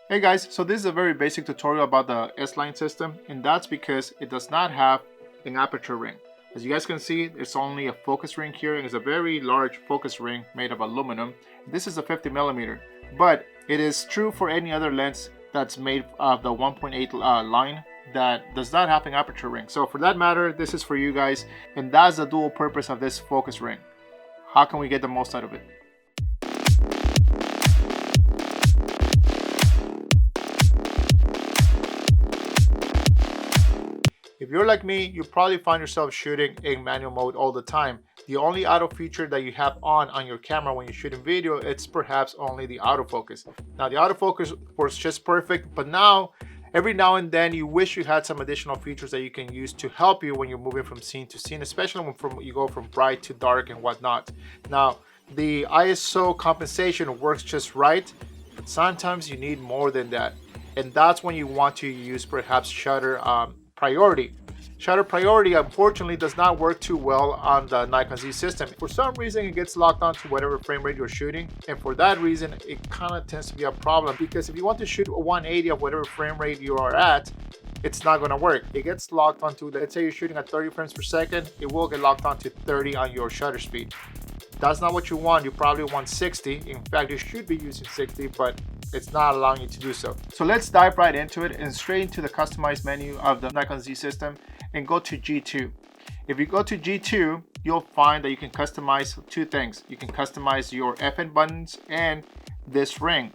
Hey guys, so this is a very basic tutorial about the S-Line system, and that's because it does not have an aperture ring. As you guys can see, it's only a focus ring here, and it's a very large focus ring made of aluminum. This is a 50mm, but it is true for any other lens that's made of the 1.8 line that does not have an aperture ring. So for that matter, this is for you guys, and that's the dual purpose of this focus ring. How can we get the most out of it? If you're like me, you probably find yourself shooting in manual mode all the time. The only auto feature that you have on your camera when you shoot in video, it's perhaps only the autofocus. Now the autofocus works just perfect, but now, every now and then you wish you had some additional features that you can use to help you when you're moving from scene to scene, especially when you go from bright to dark and whatnot. Now, the ISO compensation works just right, but sometimes you need more than that. And that's when you want to use perhaps shutter priority. Shutter priority unfortunately does not work too well on the Nikon Z system. For some reason it gets locked onto whatever frame rate you're shooting, and for that reason it kind of tends to be a problem, because if you want to shoot a 180 of whatever frame rate you are at, it's not going to work. It gets locked onto, let's say you're shooting at 30 frames per second, it will get locked onto 30 on your shutter speed. That's not what you want. You probably want 60. In fact, you should be using 60, but it's not allowing you to do so. So let's dive right into it and straight into the customized menu of the Nikon Z system and go to G2. If you go to G2, you'll find that you can customize two things. You can customize your FN buttons and this ring.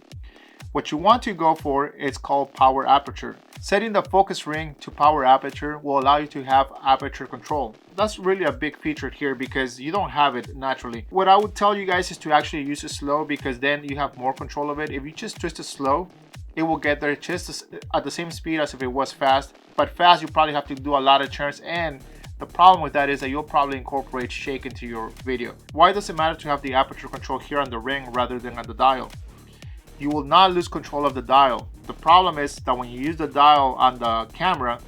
What you want to go for is called power aperture. Setting the focus ring to power aperture will allow you to have aperture control. That's really a big feature here because you don't have it naturally. What I would tell you guys is to actually use it slow, because then you have more control of it. If you just twist it slow, it will get there just at the same speed as if it was fast. But fast, you probably have to do a lot of turns, and the problem with that is that you'll probably incorporate shake into your video. Why does it matter to have the aperture control here on the ring rather than on the dial? You will not lose control of the dial. The problem is that when you use the dial on the camera,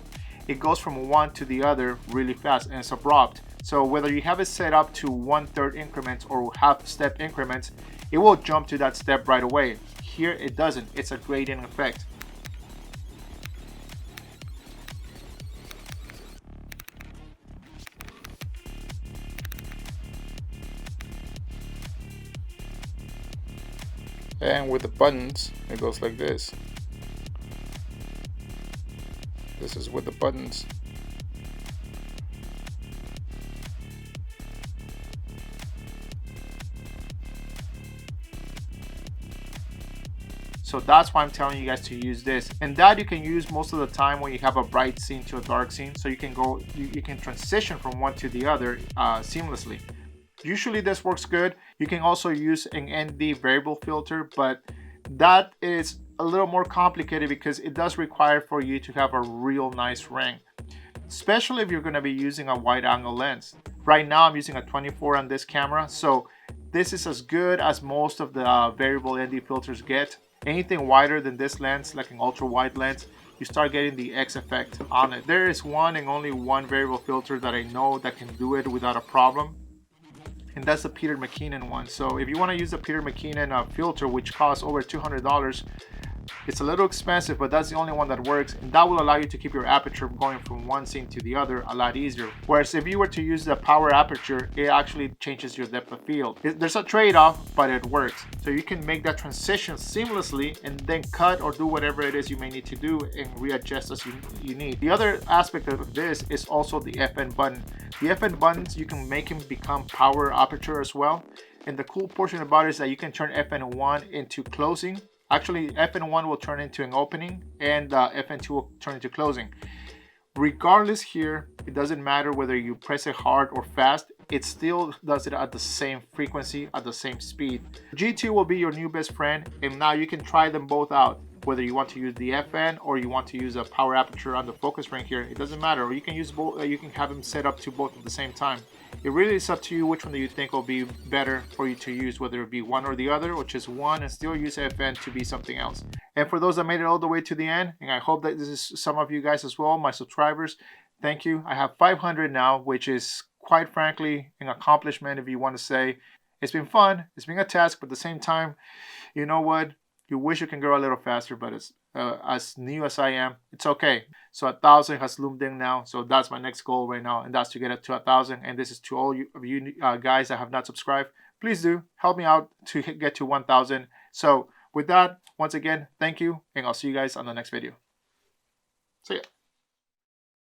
it goes from one to the other really fast and it's abrupt. So whether you have it set up to 1/3 increments or half step increments, it will jump to that step right away. Here it doesn't. It's a gradient effect. And with the buttons, it goes like this. This is with the buttons. So that's why I'm telling you guys to use this, and that you can use most of the time when you have a bright scene to a dark scene, so you can go, you can transition from one to the other seamlessly. Usually this works good. You can also use an ND variable filter, but that is a little more complicated because it does require for you to have a real nice ring, especially if you're going to be using a wide angle lens. Right now I'm using a 24 on this camera, so this is as good as most of the variable ND filters get. Anything wider than this lens, like an ultra wide lens, you start getting the X effect on it. There is one and only one variable filter that I know that can do it without a problem, and that's the Peter McKinnon one. So if you want to use the Peter McKinnon filter, which costs over $200, it's a little expensive, but that's the only one that works, and that will allow you to keep your aperture going from one scene to the other a lot easier. Whereas if you were to use the power aperture, it actually changes your depth of field. There's a trade-off, but it works. So you can make that transition seamlessly and then cut or do whatever it is you may need to do and readjust as you need. The other aspect of this is also the FN button. The FN buttons, you can make them become power aperture as well. And the cool portion about it is that you can turn FN1 into closing. Actually, FN1 will turn into an opening, and FN2 will turn into closing. Regardless here, it doesn't matter whether you press it hard or fast, it still does it at the same frequency, at the same speed. G2 will be your new best friend, and now you can try them both out. Whether you want to use the FN or you want to use a power aperture on the focus ring here, it doesn't matter. Or you can use both. You can have them set up to both at the same time. It really is up to you which one do you think will be better for you to use, whether it be one or the other, or just one and still use FN to be something else. And for those that made it all the way to the end, and I hope that this is some of you guys as well, my subscribers, thank you. I have 500 now, which is quite frankly an accomplishment if you want to say. It's been fun, it's been a task, but at the same time, you know what? You wish you can grow a little faster, but it's as new as I am, it's okay. So 1,000 has loomed in now. So that's my next goal right now, and that's to get it to 1,000. And this is to all of you guys that have not subscribed. Please do help me out to get to 1,000. So with that, once again, thank you, and I'll see you guys on the next video. See ya.